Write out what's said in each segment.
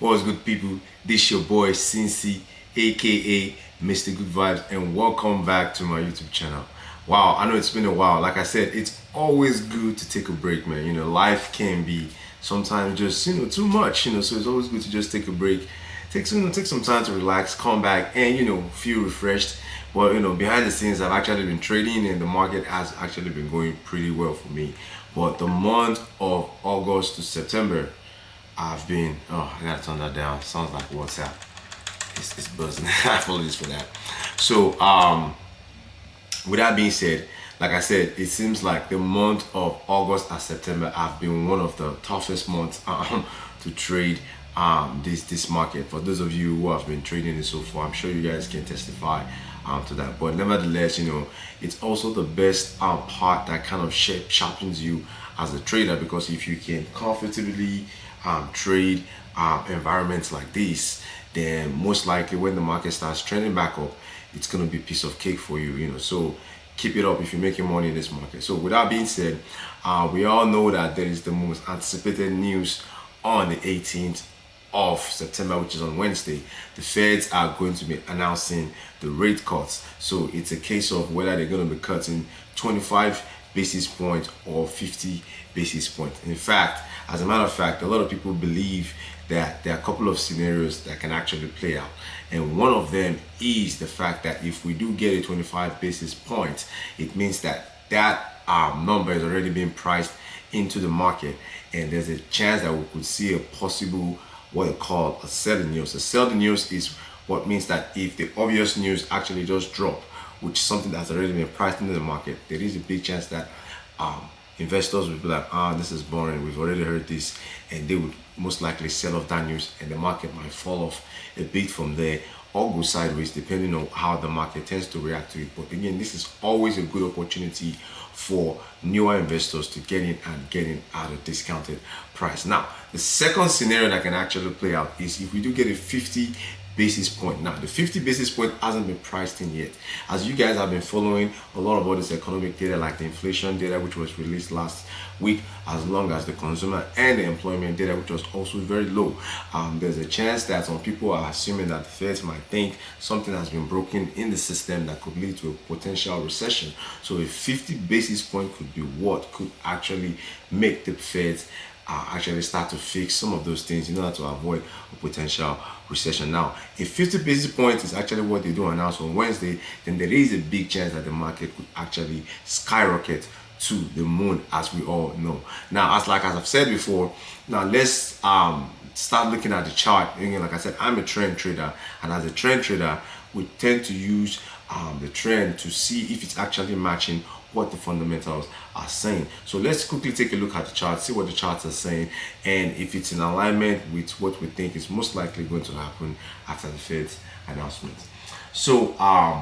What's good, people? This your boy Cincy, aka Mr. Good Vibes, and welcome back to my YouTube channel. Wow, I know it's been a while. Like I said, it's always good to take a break, man. Life can be sometimes just too much. So it's always good to just take a break, take some time to relax, come back, and feel refreshed. But behind the scenes, I've actually been trading, and the market has actually been going pretty well for me. But the month of August to September, I've been, I gotta turn that down. Sounds like WhatsApp. It's buzzing. Apologies for that. So, with that being said, like I said, it seems like the month of August and September have been one of the toughest months to trade this market. For those of you who have been trading it so far, I'm sure you guys can testify to that. But nevertheless, it's also the best part that kind of sharpens you as a trader, because if you can comfortably trade environments like this, then most likely when the market starts trending back up, it's going to be a piece of cake for you. So keep it up if you're making money in this market. So with that being said, we all know that there is the most anticipated news on the 18th of September, which is on Wednesday. The Feds are going to be announcing the rate cuts. So it's a case of whether they're going to be cutting 25 basis points or 50 basis points. In fact, as a matter of fact, a lot of people believe that there are a couple of scenarios that can actually play out. And one of them is the fact that if we do get a 25 basis points, it means that number is already being priced into the market. And there's a chance that we could see a possible, what they call a selling news. A selling news is what means that if the obvious news actually just drop, which is something that's already been priced into the market, there is a big chance that investors will be like, this is boring, we've already heard this, and they would most likely sell off that news, and the market might fall off a bit from there or go sideways, depending on how the market tends to react to it. But again, this is always a good opportunity for newer investors to get in and get in at a discounted price. Now, the second scenario that can actually play out is if we do get a 50 basis point. Now, the 50 basis point hasn't been priced in yet. As you guys have been following a lot of all this economic data, like the inflation data, which was released last week, as long as the consumer and the employment data, which was also very low, there's a chance that some people are assuming that the Feds might think something has been broken in the system that could lead to a potential recession. So a 50 basis point could be what could actually make the Feds actually start to fix some of those things in order to avoid a potential recession. Now, if 50 basis points is actually what they do announce on Wednesday, then there is a big chance that the market could actually skyrocket to the moon, as we all know. Now, as I've said before, now let's start looking at the chart. Again, like I said, I'm a trend trader, and as a trend trader, we tend to use the trend to see if it's actually matching what the fundamentals are saying. So let's quickly take a look at the chart, see what the charts are saying, and if it's in alignment with what we think is most likely going to happen after the Fed's announcement. So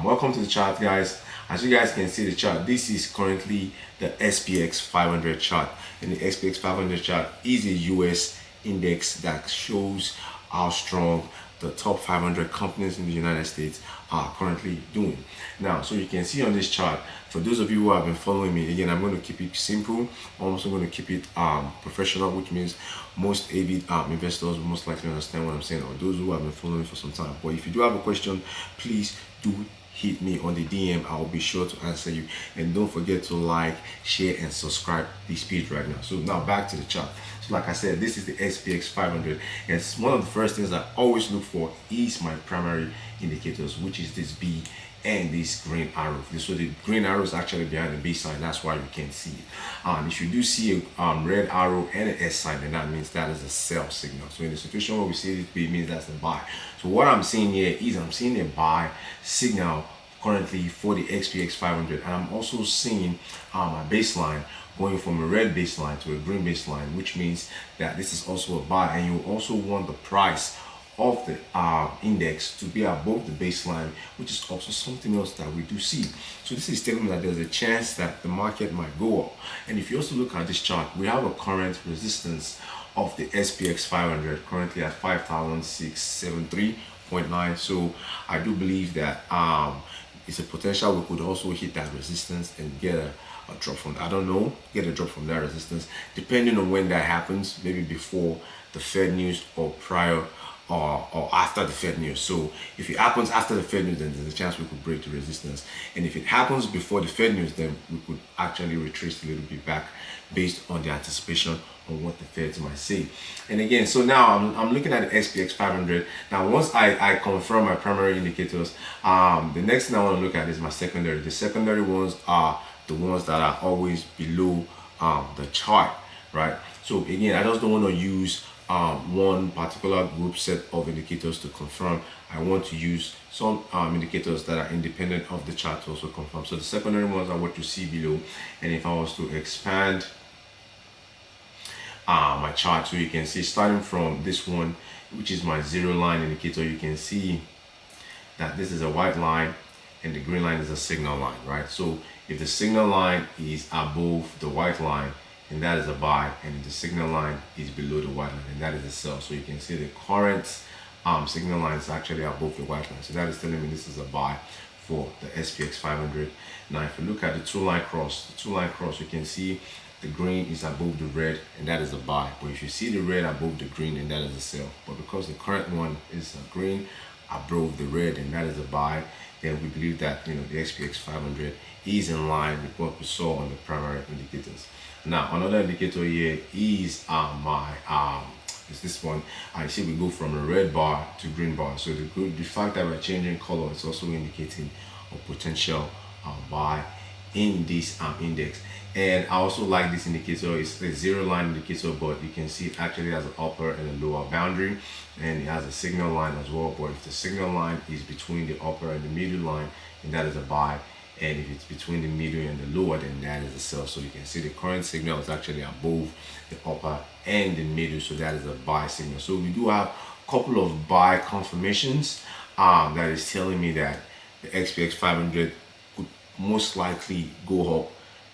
welcome to the chart, guys. As you guys can see the chart, this is currently the SPX 500 chart, and the SPX 500 chart is a US index that shows how strong the top 500 companies in the United States are currently doing. Now, so you can see on this chart, for those of you who have been following me, again, I'm going to keep it simple. I'm also going to keep it professional, which means most avid investors will most likely understand what I'm saying, or those who have been following for some time. But if you do have a question, please do hit me on the DM. I'll be sure to answer you. And don't forget to like, share, and subscribe this page right now. So now back to the chart. So like I said, this is the SPX 500. And one of the first things I always look for is my primary indicators, which is this B and this green arrow. So the green arrow is actually behind the B sign. That's why you can't see it. If you do see a red arrow and an S sign, then that means that is a sell signal. So in the situation where we see this B, means that's a buy. So what I'm seeing here is I'm seeing a buy signal currently for the SPX 500, and I'm also seeing my baseline going from a red baseline to a green baseline, which means that this is also a buy, and you also want the price of the index to be above the baseline, which is also something else that we do see. So this is telling me that there's a chance that the market might go up. And if you also look at this chart, we have a current resistance of the SPX 500 currently at 5,673.9. So I do believe that it's a potential we could also hit that resistance and get a drop from, I don't know, get a drop from that resistance, depending on when that happens, maybe before the Fed news or prior or after the Fed news. So if it happens after the Fed news, then there's a chance we could break the resistance. And if it happens before the Fed news, then we could actually retrace a little bit back based on the anticipation on what the Feds might say. And again, so now I'm looking at the SPX 500. Now, once I confirm my primary indicators, the next thing I want to look at is my secondary. The secondary ones are the ones that are always below the chart, right? So again, I just don't want to use one particular group set of indicators to confirm. I want to use some indicators that are independent of the chart to also confirm. So the secondary ones are what you see below. And if I was to expand my chart, so you can see starting from this one, which is my zero line indicator, you can see that this is a white line and the green line is a signal line, right? So if the signal line is above the white line, and that is a buy, and the signal line is below the white line, and that is a sell. So you can see the current signal line is actually above the white line, so that is telling me this is a buy for the SPX 500. Now if you look at the two line cross, you can see the green is above the red, and that is a buy. But if you see the red above the green, then that is a sell. But because the current one is green above the red, and that is a buy, then we believe that the SPX 500 is in line with what we saw on the primary indicators. Now another indicator here is is this one. I see we go from a red bar to green bar. So the fact that we're changing color is also indicating a potential buy in this index. And I also like this indicator. It's a zero line indicator, but you can see it actually has an upper and a lower boundary, and it has a signal line as well. But if the signal line is between the upper and the middle line, then that is a buy. And if it's between the middle and the lower, then that is a sell. So you can see the current signal is actually above the upper and the middle, so that is a buy signal. So we do have a couple of buy confirmations that is telling me that the SPX 500 could most likely go up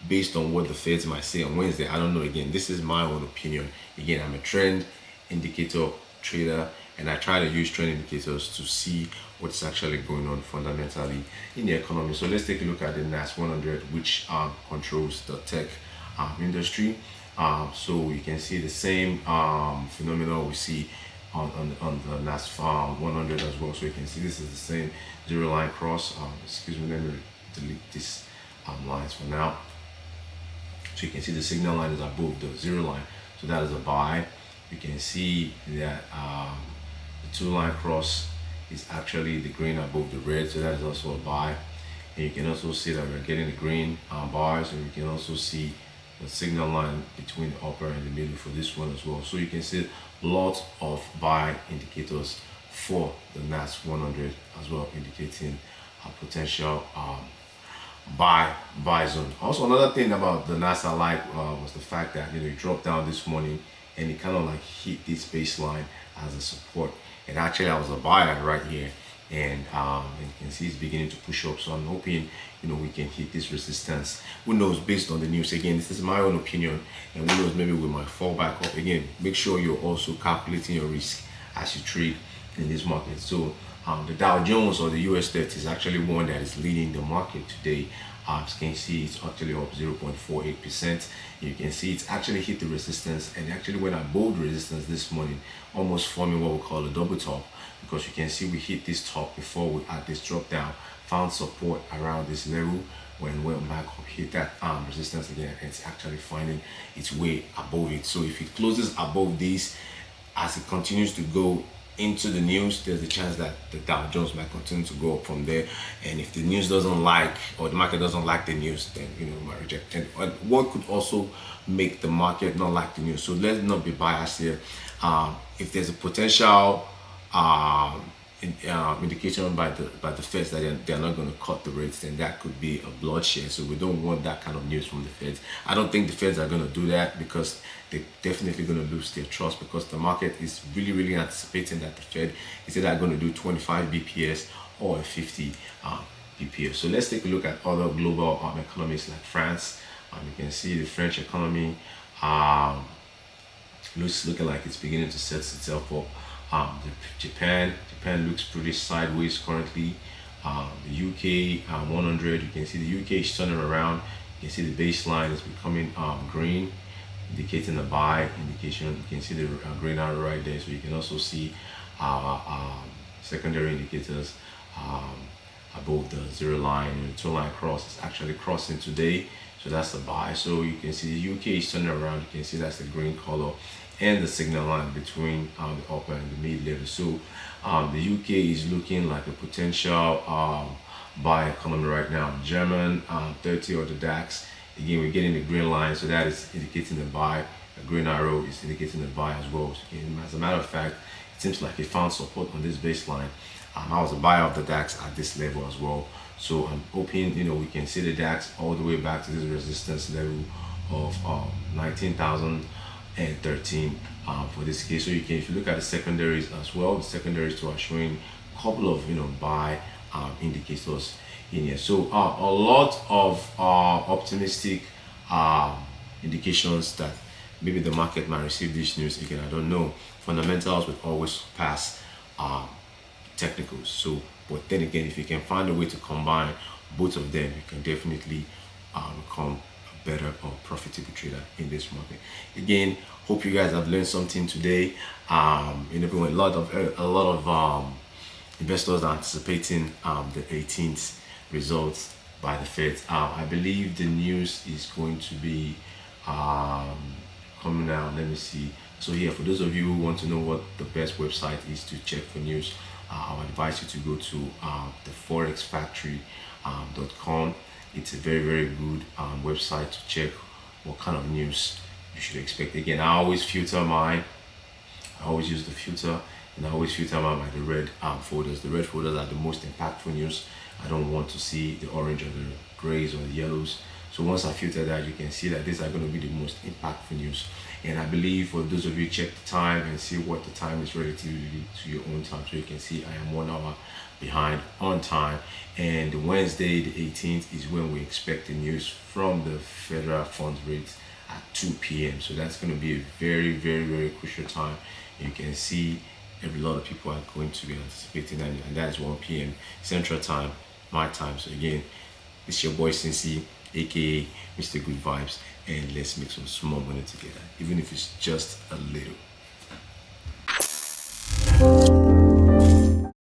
based on what the Feds might say on Wednesday. I don't know. Again, this is my own opinion. Again, I'm a trend indicator trader, and I try to use trend indicators to see what's actually going on fundamentally in the economy. So let's take a look at the NAS 100, which controls the tech industry. So you can see the same phenomenon we see on the NAS 100 as well. So you can see this is the same zero line cross. Excuse me, let me delete these lines for now. So you can see the signal line is above the zero line, so that is a buy. You can see that the two line cross is actually the green above the red, so that is also a buy. And you can also see that we're getting the green bars, and you can also see the signal line between the upper and the middle for this one as well. So you can see lots of buy indicators for the NAS 100 as well, indicating a potential buy zone. Also, another thing about the NAS I like was the fact that it dropped down this morning and it kind of like hit this baseline as a support. And actually, I was a buyer right here, and you can see it's beginning to push up. So I'm hoping we can hit this resistance. Who knows, based on the news. Again, this is my own opinion, and who knows, maybe we might fall back up again. Make sure you're also calculating your risk as you trade in this market. So the Dow Jones, or the US 30, is actually one that is leading the market today. As you can see, it's actually up 0.48%. You can see it's actually hit the resistance, and actually went above the resistance this morning, almost forming what we call a double top, because you can see we hit this top before we had this drop down, found support around this level, when went back up, hit that resistance again, and it's actually finding its way above it. So if it closes above this, as it continues to go into the news, there's a chance that the Dow Jones might continue to go up from there. And if the news doesn't like, or the market doesn't like the news, then we might reject. And what could also make the market not like the news? So let's not be biased here. If there's a potential indication by the Feds that they're not going to cut the rates, then that could be a bloodshed. So we don't want that kind of news from the Feds. I don't think the Feds are going to do that, because they're definitely going to lose their trust, because the market is really anticipating that the Fed is either going to do 25 BPS or 50 BPS. So let's take a look at other global economies like France. You can see the French economy looking like it's beginning to set itself up. Japan looks pretty sideways currently. The UK 100, you can see the UK is turning around. You can see the baseline is becoming green, indicating a buy indication. You can see the green arrow right there. So you can also see our secondary indicators above the zero line. And the two line cross is actually crossing today, so that's a buy. So you can see the UK is turning around. You can see that's the green color and the signal line between the upper and the mid level. So the UK is looking like a potential buy economy right now. German 30 or the DAX, again we're getting the green line, so that is indicating the buy. The green arrow is indicating the buy as well. So, as a matter of fact, it seems like it found support on this baseline. I was a buyer of the DAX at this level as well. So I'm hoping, we can see the DAX all the way back to this resistance level of 19,013 for this case. So if you look at the secondaries as well, the secondaries too are showing a couple of buy indicators in here. So a lot of optimistic indications that maybe the market might receive this news. Again, I don't know. Fundamentals would always pass technicals. So, but then again, if you can find a way to combine both of them, you can definitely become a better or profitable trader in this market. Again, hope you guys have learned something today. A lot of investors are anticipating the 18th results by the Fed. I believe the news is going to be coming out. Let me see. So here, for those of you who want to know what the best website is to check for news, I would advise you to go to the forexfactory.com. It's a very good website to check what kind of news you should expect. Again, I always filter mine. I always use the filter, and I always filter mine by the red folders. The red folders are the most impactful news. I don't want to see the orange or the grays or the yellows. So once I filter that, you can see that these are going to be the most impactful news. And I believe for those of you, check the time and see what the time is relatively to your own time. So you can see I am 1 hour behind on time. And Wednesday, the 18th, is when we expect the news from the federal funds rate at 2 p.m. So that's going to be a very crucial time. And you can see a lot of people are going to be anticipating that, and that is 1 p.m. Central Time, my time. So again, it's your boy Cincy, aka Mr. Good Vibes, and let's make some small money together, even if it's just a little.